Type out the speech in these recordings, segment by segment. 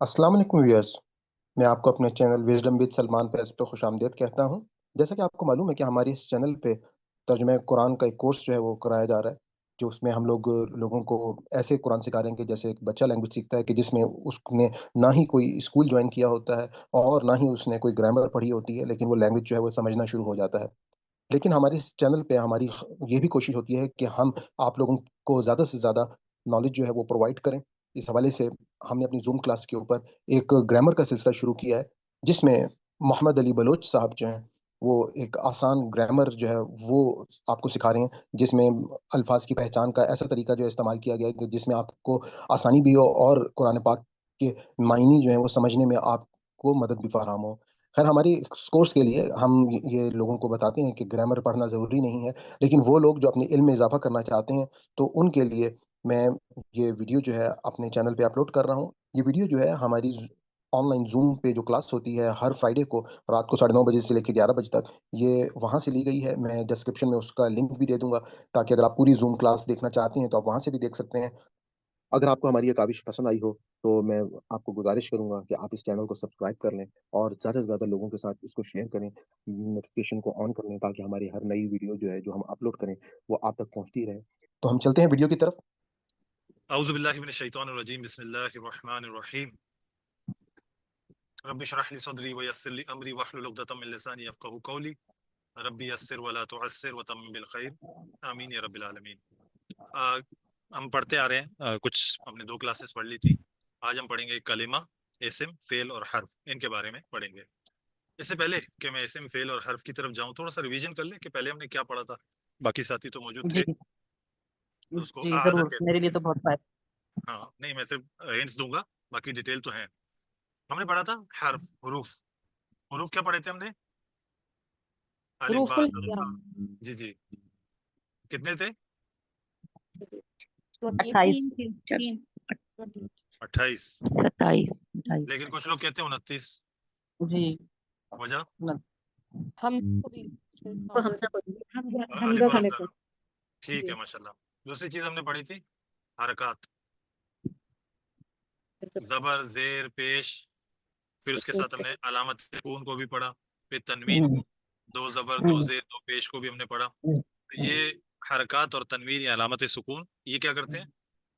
السلام علیکم ویئرس، میں آپ کو اپنے چینل وزڈم ود سلمان فیض پہ خوش آمدید کہتا ہوں۔ جیسا کہ آپ کو معلوم ہے کہ ہماری اس چینل پہ ترجمہ قرآن کا ایک کورس جو ہے وہ کرایا جا رہا ہے، جو اس میں ہم لوگوں کو ایسے قرآن سکھا رہے ہیں کہ جیسے ایک بچہ لینگویج سیکھتا ہے، کہ جس میں اس نے نہ ہی کوئی اسکول جوائن کیا ہوتا ہے اور نہ ہی اس نے کوئی گرامر پڑھی ہوتی ہے، لیکن وہ لینگویج جو ہے وہ سمجھنا شروع ہو جاتا ہے۔ لیکن ہمارے اس چینل پہ ہماری یہ بھی کوشش ہوتی ہے کہ ہم آپ لوگوں کو زیادہ سے زیادہ نالج جو ہے وہ پرووائڈ کریں۔ اس حوالے سے ہم نے اپنی زوم کلاس کے اوپر ایک گرامر کا سلسلہ شروع کیا ہے، جس میں محمد علی بلوچ صاحب جو ہیں وہ ایک آسان گرامر جو ہے وہ آپ کو سکھا رہے ہیں، جس میں الفاظ کی پہچان کا ایسا طریقہ جو ہے استعمال کیا گیا ہے کہ جس میں آپ کو آسانی بھی ہو اور قرآن پاک کے معنی جو ہیں وہ سمجھنے میں آپ کو مدد بھی فراہم ہو۔ خیر، ہماری اس کورس کے لیے ہم یہ لوگوں کو بتاتے ہیں کہ گرامر پڑھنا ضروری نہیں ہے، لیکن وہ لوگ جو اپنے علم میں اضافہ کرنا چاہتے ہیں تو ان کے لیے میں یہ ویڈیو جو ہے اپنے چینل پہ اپلوڈ کر رہا ہوں۔ یہ ویڈیو جو ہے ہماری آن لائن زوم پہ جو کلاس ہوتی ہے ہر فرائیڈے کو رات کو 9:30 بجے سے لے کے 11 بجے تک، یہ وہاں سے لی گئی ہے۔ میں ڈسکرپشن میں اس کا لنک بھی دے دوں گا، تاکہ اگر آپ پوری زوم کلاس دیکھنا چاہتے ہیں تو آپ وہاں سے بھی دیکھ سکتے ہیں۔ اگر آپ کو ہماری یہ کاوش پسند آئی ہو تو میں آپ کو گزارش کروں گا کہ آپ اس چینل کو سبسکرائب کر لیں اور زیادہ سے زیادہ لوگوں کے ساتھ اس کو شیئر کریں، نوٹیفیکیشن کو آن کر لیں، تاکہ ہماری ہر نئی ویڈیو جو ہے جو ہم اپلوڈ کریں وہ آپ تک پہنچتی رہے۔ تو ہم چلتے ہیں ویڈیو کی طرف۔ اعوذ باللہ من الشیطان الرجیم، بسم اللہ الرحمن الرحیم۔ رب اشرح لی صدری ویسر لی امری واحلل عقدۃ من لسانی یفقهوا قولی رب یسر ولا تعسر وتمم بالخیر، آمین یا رب العالمین۔ ہم پڑھتے آ رہے ہیں، کچھ ہم نے 2 کلاسز پڑھ لی تھی۔ آج ہم پڑھیں گے کلمہ، اسم، فعل اور حرف، ان کے بارے میں پڑھیں گے۔ اس سے پہلے کہ میں اسم، فعل اور حرف کی طرف جاؤں، تھوڑا سا ریویژن کر لیں کہ پہلے ہم نے کیا پڑھا تھا۔ باقی ساتھی تو موجود جی تھے، تو اس کو جی اعادہ ضرور، کہتے میرے لیے تو بہت فائدہ۔ ہیں۔ ہاں نہیں، میں صرف ہنٹس دوں گا، باقی ڈیٹیل تو ہیں۔ ہم نے پڑھا تھا حرف، حروف۔ حروف کیا پڑھے تھے ہم نے؟ الف حروف با تا القیام ثا۔ جی جی، کتنے تھے؟ 28 28۔ 27 لیکن کچھ لوگ کہتے ہیں 29۔ جی وجہ ہم کو بھی حمزہ کو الف اور حمزہ۔ ٹھیک ہے، ماشاء اللہ۔ دوسری چیز ہم نے پڑھی تھی حرکات، زبر، زیر، پیش۔ پھر اس کے ساتھ ہم نے علامت سکون کو بھی پڑھا، پھر تنوین، 2 زبر 2 زیر 2 پیش کو بھی ہم نے پڑھا۔ یہ حرکات اور تنوین یا علامت سکون، یہ کیا کرتے ہیں؟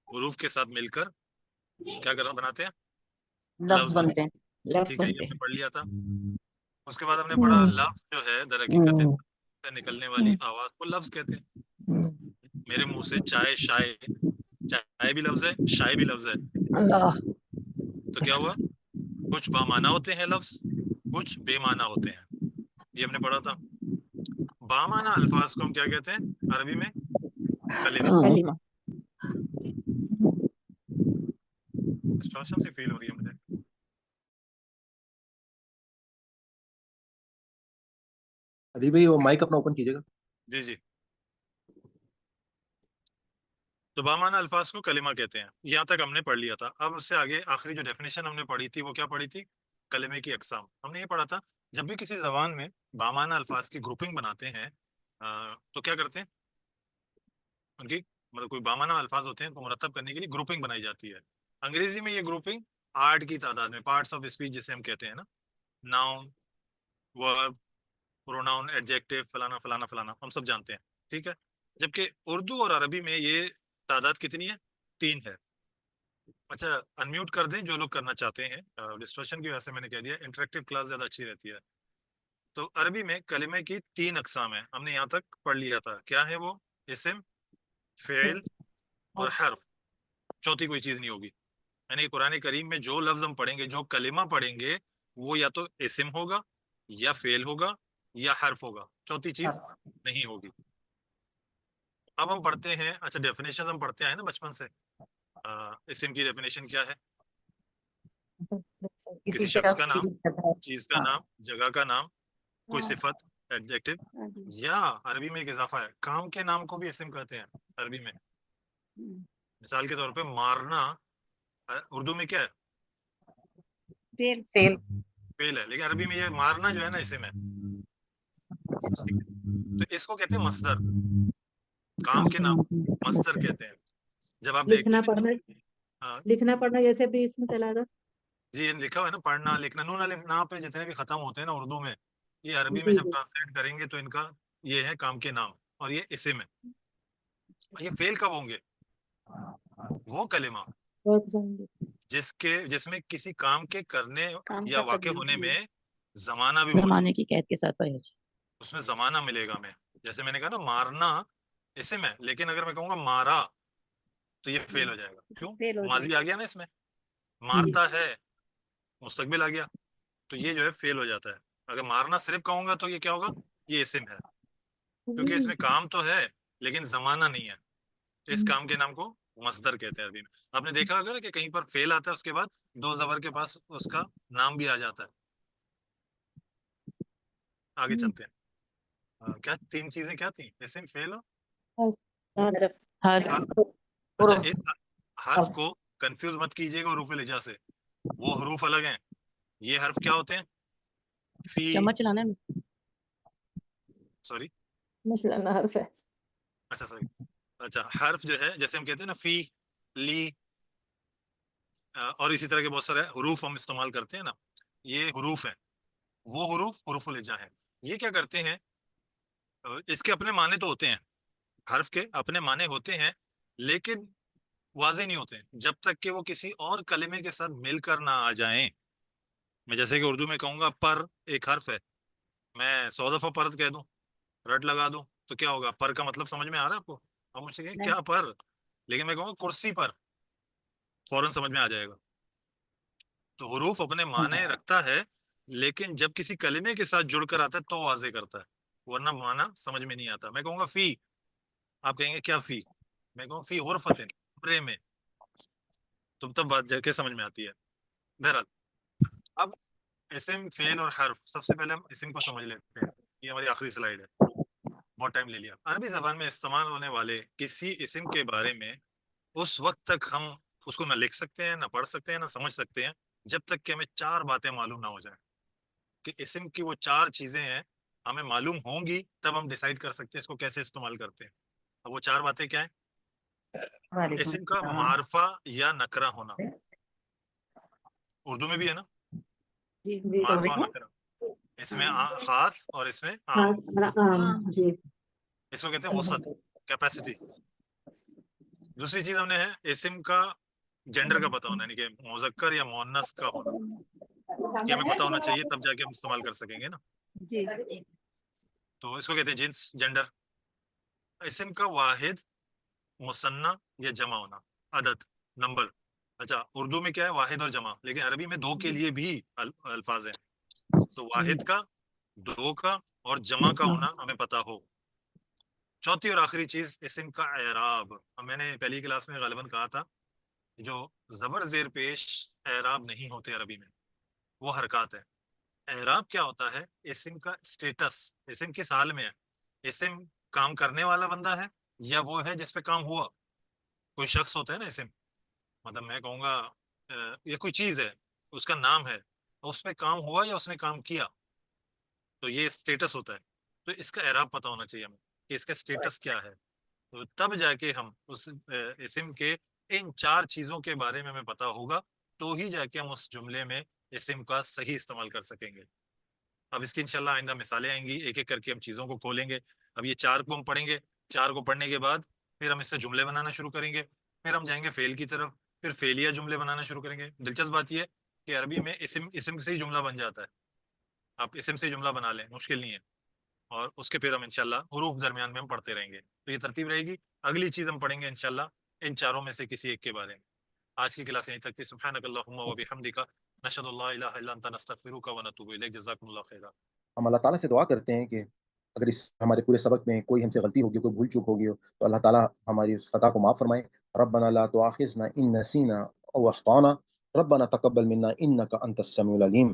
حروف کے ساتھ مل کر کیا بناتے ہیں؟ لفظ لفظ بنتے ہیں، لفظ ٹھیک ہے، یہ بنتے ہم نے ہیں۔ پڑھ لیا تھا۔ اس کے بعد ہم نے پڑھا لفظ جو ہے در حقیقت سے نکلنے والی آواز کو لفظ کہتے ہیں۔ میرے منہ سے چائے، شائے، چائے بھی لفظ ہے، شائے بھی لفظ ہے۔ اللہ تو کیا ہوا؟ کچھ بامعنی ہوتے ہیں لفظ، کچھ بے معنی ہوتے ہیں، یہ ہم نے پڑھا تھا۔ بامعنی الفاظ کو ہم کیا کہتے ہیں عربی میں؟ کلمہ۔ کلمہ۔ ڈسٹورشن سی فیل ہو رہی ہے مجھے۔ ابھی بھائی وہ مائک اپنا اوپن کیجیے گا۔ جی جی، تو بامعنی الفاظ کو کلمہ کہتے ہیں، یہاں تک ہم نے پڑھ لیا تھا۔ اب اس سے آگے آخری جو ڈیفینیشن ہم نے پڑھی تھی وہ کیا پڑھی تھی؟ کلمے کی اقسام۔ ہم نے یہ پڑھا تھا جب بھی کسی زبان میں بامعنی الفاظ کی گروپنگ بناتے ہیں تو کیا کرتے ہیں؟ ان کی مطلب کوئی بامعنی الفاظ ہوتے ہیں کو مرتب کرنے کے لیے گروپنگ بنائی جاتی ہے۔ انگریزی میں یہ گروپنگ 8 کی تعداد میں، پارٹس آف اسپیچ جسے ہم کہتے ہیں نا، ناؤن، ورب، پروناؤن، ایڈجیکٹو، فلانا فلانا فلانا، ہم سب جانتے ہیں، ٹھیک ہے۔ جبکہ اردو اور عربی میں یہ تعداد کتنی ہے؟ 3 ہے۔ اچھا، انمیوٹ کر دیں جو لوگ کرنا چاہتے ہیں، ڈسٹریکشن کی وجہ سے میں نے کہہ دیا، انٹریکٹیو کلاس زیادہ اچھی رہتی ہے۔ تو عربی میں کلمے کی 3 اقسام ہیں، ہم نے یہاں تک پڑھ لیا تھا۔ کیا ہے وہ؟ اسم، فعل اور حرف، چوتھی کوئی چیز نہیں ہوگی۔ یعنی قرآن کریم میں جو لفظ ہم پڑھیں گے، جو کلمہ پڑھیں گے، وہ یا تو اسم ہوگا یا فعل ہوگا یا حرف ہوگا، چوتھی چیز نہیں ہوگی۔ اب ہم پڑھتے ہیں، اچھا ڈیفینیشن ہم پڑھتے آئے نا بچپن سے۔ اسم کی ڈیفینیشن کیا ہے؟ کسی شخص کا نام، چیز کا نام، جگہ کا نام، کوئی صفت، ایڈجیکٹو، یا عربی میں ایک اضافہ ہے، کام کے نام کو بھی اسم کہتے ہیں عربی میں۔ مثال کے طور پہ مارنا اردو میں کیا ہے؟ فعل۔ فعل ہے، لیکن عربی میں یہ مارنا جو ہے نا اسم ہے۔ تو اس کو کہتے ہیں مصدر، کام کے نام مصدر کہتے ہیں۔ جب آپ دیکھتے لکھنا ہیں پڑھنا، ہاں لکھنا پڑھنا جیسے بھی اس میں چلا گا۔ جی یہ لکھا ہوا ہے نا پڑھنا لکھنا، نون الف نا پہ جتنے بھی ختم ہوتے ہیں نا اردو میں، یہ عربی میں جی جب جی ٹرانسلیٹ کریں گے تو ان کا یہ ہے کام کے نام، اور یہ اسم ہے. یہ فیل کب ہوں گے؟ وہ کلمہ اور جائیں گے جس میں کسی کام کے کرنے کام یا کا واقع قدیم ہونے میں زمانہ بھی موجود، زمانے کی قید کے ساتھ پڑھے جی. اس میں زمانہ ملے گا ہمیں. جیسے میں نے کہا نا مارنا اسم ہے، لیکن اگر میں کہوں گا مارا تو یہ فیل ہو جائے گا. کیوں؟ فیل ہو ماضی آ گیا نا اس میں، مارتا ہے مستقبل آ گیا، تو یہ جو ہے فیل ہو جاتا ہے. اگر مارنا صرف کہوں گا تو یہ کیا ہوگا؟ یہ اسم ہے، کیونکہ اس میں کام تو ہے لیکن زمانہ نہیں ہے. اس کام کے نام کو مصدر کہتے ہیں عربی میں. آپ نے دیکھا ہوگا نا کہ کہیں پر فیل آتا ہے اس کے بعد دو زبر کے پاس اس کا نام بھی آ جاتا ہے. آگے چلتے ہیں. کیا تین چیزیں کیا تھیں؟ اسم، فعل اور ہر اچھا اس حرف کو کنفیوز مت کیجیے گا حروف الہجا سے، وہ حروف الگ ہیں. یہ حرف کیا ہوتے ہیں؟ فی، چمچ چلانا ہے. سوری مثلا حرف ہے. اچھا سوری، اچھا حرف جو ہے جیسے ہم کہتے ہیں نا فی، لی، اور اسی طرح کے بہت سارے حروف ہم استعمال کرتے ہیں نا، یہ حروف ہیں. وہ حروف الہجا ہیں. یہ کیا کرتے ہیں؟ اس کے اپنے معنی تو ہوتے ہیں، حرف کے اپنے معنی ہوتے ہیں لیکن واضح نہیں ہوتے جب تک کہ وہ کسی اور کلمے کے ساتھ مل کر نہ آ جائیں. میں جیسے کہ اردو میں کہوں گا پر ایک حرف ہے، میں 100 دفعہ پرت کہہ دوں، رٹ لگا دوں، تو کیا ہوگا؟ پر کا مطلب سمجھ میں آ رہا ہے آپ کو؟ آپ مجھ سے کہیں کیا پر، لیکن میں کہوں گا کرسی پر، فوراً سمجھ میں آ جائے گا. تو حروف اپنے معنی رکھتا ہے لیکن جب کسی کلمے کے ساتھ جڑ کر آتا ہے تو واضح کرتا ہے، ورنہ معنی سمجھ میں نہیں آتا. میں کہوں گا فی، آپ کہیں گے کیا فی؟ میں کہوں فی غرفت، کمرے میں، تو تب بات جا کے سمجھ میں آتی ہے. بہرحال اب اسم، فعل اور حرف، سب سے پہلے ہم اسم کو سمجھ لیتے ہیں. یہ ہماری آخری سلائیڈ ہے، بہت ٹائم لے لیا. عربی زبان میں استعمال ہونے والے کسی اسم کے بارے میں اس وقت تک ہم اس کو نہ لکھ سکتے ہیں، نہ پڑھ سکتے ہیں، نہ سمجھ سکتے ہیں جب تک کہ ہمیں چار باتیں معلوم نہ ہو جائیں. کہ اسم کی وہ چار چیزیں ہیں ہمیں معلوم ہوں گی تب ہم ڈیسائیڈ کر سکتے ہیں اس کو کیسے استعمال کرتے ہیں. اب وہ چار باتیں کیا ہیں؟ اسم کا معرفہ یا نکرہ ہونا، اردو میں بھی ہے نا جی جی معرفہ اور نکرہ، اس میں خاص اور اس میں عام. جی اس کو کہتے ہیں وسعت، کیپیسٹی. دوسری چیز ہم نے ہے اسم کا جینڈر کا پتہ ہونا، یعنی کہ مذکر یا مؤنث کا ہونا، یہ ہمیں پتہ ہونا چاہیے تب جا کے ہم استعمال کر سکیں گے نا. جی تو اس کو کہتے ہیں جنس، جینڈر. اسم کا واحد، مثنیٰ یا جمع ہونا، عدد، نمبر. اچھا اردو میں کیا ہے؟ واحد اور جمع، لیکن عربی میں دو کے لیے بھی الفاظ ہیں. تو واحد کا، دو کا اور جمع کا ہونا ہمیں پتہ ہو. چوتھی اور آخری چیز اسم کا اعراب. میں نے پہلی کلاس میں غالباً کہا تھا جو زبر زیر پیش اعراب نہیں ہوتے عربی میں، وہ حرکات ہے. اعراب کیا ہوتا ہے؟ اسم کا اسٹیٹس، اسم کس حال میں ہے. اسم کام کرنے والا بندہ ہے یا وہ ہے جس پہ کام ہوا. کوئی شخص ہوتا ہے نا اسم، مطلب میں کہوں گا یہ کوئی چیز ہے، اس کا نام ہے، اس پہ کام ہوا یا اس نے کام کیا، تو یہ اسٹیٹس ہوتا ہے. تو اس کا اعراب پتہ ہونا چاہیے ہمیں کہ اس کا اسٹیٹس کیا ہے. تو تب جا کے ہم اس اسم کے ان چار چیزوں کے بارے میں ہمیں پتہ ہوگا تو ہی جا کے ہم اس جملے میں اسم کا صحیح استعمال کر سکیں گے. اب اس کی انشاءاللہ آئندہ مثالیں آئیں گی، ایک ایک کر کے ہم چیزوں کو کھولیں گے. اب یہ چار کو ہم پڑھیں گے، چار کو پڑھنے کے بعد پھر ہم اس سے جملے بنانا شروع کریں گے، پھر ہم جائیں گے فعل کی طرف، پھر فعلیہ جملے بنانا شروع کریں گے. دلچسپ بات یہ ہے کہ عربی میں اسم سے ہی جملہ بن جاتا ہے. آپ اسم سے جملہ بنا لیں، مشکل نہیں ہے. اور اس کے پھر ہم انشاءاللہ حروف درمیان میں ہم پڑھتے رہیں گے. تو یہ ترتیب رہے گی. اگلی چیز ہم پڑھیں گے انشاءاللہ ان چاروں میں سے کسی ایک کے بارے میں. آج کی کلاس یہیں تک تھی. سبحانک اللہم و بحمدک، نشہد اللہ الہ الا انت، نستغفرک و نتوب الیک. جزاکم اللہ خیرا. ہم اللہ تعالیٰ سے دعا کرتے ہیں کہ اگر اس ہمارے پورے سبق میں کوئی ہم سے غلطی ہوگی، کوئی بھول چوک ہوگی ہو، تو اللہ تعالیٰ ہماری اس خطا کو معاف فرمائے. ربنا لا تؤاخذنا ان نسینا او اخطانا، ربنا تقبل منا انک انت السمیع العلیم.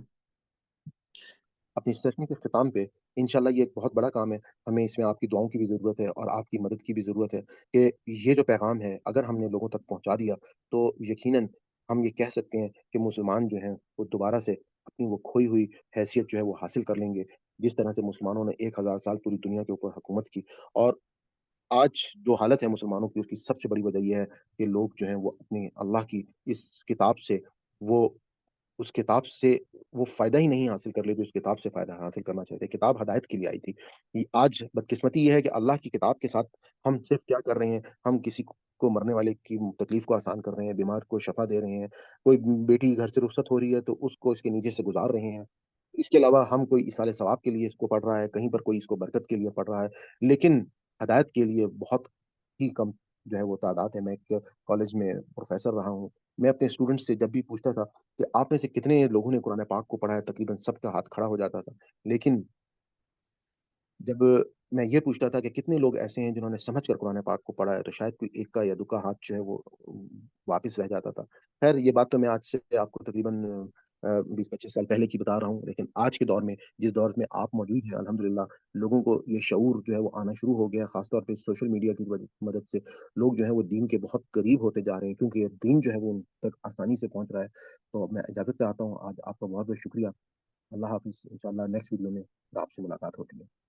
اپنی سیشن کے اختتام پہ انشاءاللہ یہ ایک بہت بڑا کام ہے، ہمیں اس میں آپ کی دعاؤں کی بھی ضرورت ہے اور آپ کی مدد کی بھی ضرورت ہے کہ یہ جو پیغام ہے اگر ہم نے لوگوں تک پہنچا دیا تو یقیناً ہم یہ کہہ سکتے ہیں کہ مسلمان جو ہیں وہ دوبارہ سے اپنی وہ کھوئی ہوئی حیثیت جو ہے وہ حاصل کر لیں گے، جس طرح سے مسلمانوں نے 1000 سال پوری دنیا کے اوپر حکومت کی. اور آج جو حالت ہے مسلمانوں کی، اس کی سب سے بڑی وجہ یہ ہے کہ لوگ جو ہیں وہ اپنی اللہ کی اس کتاب سے وہ اس کتاب سے وہ فائدہ ہی نہیں حاصل کر لیتے، اس کتاب سے فائدہ حاصل کرنا چاہتے. کتاب ہدایت کے لیے آئی تھی. آج بدقسمتی یہ ہے کہ اللہ کی کتاب کے ساتھ ہم صرف کیا کر رہے ہیں، ہم کسی کو مرنے والے کی تکلیف کو آسان کر رہے ہیں، بیمار کو شفا دے رہے ہیں، کوئی بیٹی گھر سے رخصت ہو رہی ہے تو اس کو اس کے نیچے سے گزار رہے ہیں. اس کے علاوہ ہم کوئی ایصال ثواب کے لیے اس کو پڑھ رہا ہے، کہیں پر کوئی اس کو برکت کے لیے پڑھ رہا ہے، لیکن ہدایت کے لیے بہت ہی کم جو ہے وہ تعداد ہے. میں ایک کالج میں پروفیسر رہا ہوں. میں اپنے اسٹوڈنٹس سے جب بھی پوچھتا تھا کہ آپ میں سے کتنے لوگوں نے قرآن پاک کو پڑھا ہے، تقریباً سب کا ہاتھ کھڑا ہو جاتا تھا. لیکن جب میں یہ پوچھتا تھا کہ کتنے لوگ ایسے ہیں جنہوں نے سمجھ کر قرآن پاک کو پڑھا ہے، تو شاید کوئی ایک کا یا دو کا ہاتھ جو ہے وہ واپس رہ جاتا تھا. خیر یہ بات تو میں آج سے آپ کو تقریباً 20-25 سال پہلے کی بتا رہا ہوں، لیکن آج کے دور میں جس دور میں آپ موجود ہیں الحمدللہ لوگوں کو یہ شعور جو ہے وہ آنا شروع ہو گیا. خاص طور پہ سوشل میڈیا کی مدد سے لوگ جو ہے وہ دین کے بہت قریب ہوتے جا رہے ہیں، کیونکہ یہ دین جو ہے وہ ان تک آسانی سے پہنچ رہا ہے. تو میں اجازت چاہتا ہوں. آج آپ کا بہت بہت شکریہ. اللہ حافظ. انشاءاللہ نیکسٹ ویڈیو میں آپ سے ملاقات ہوتی ہے.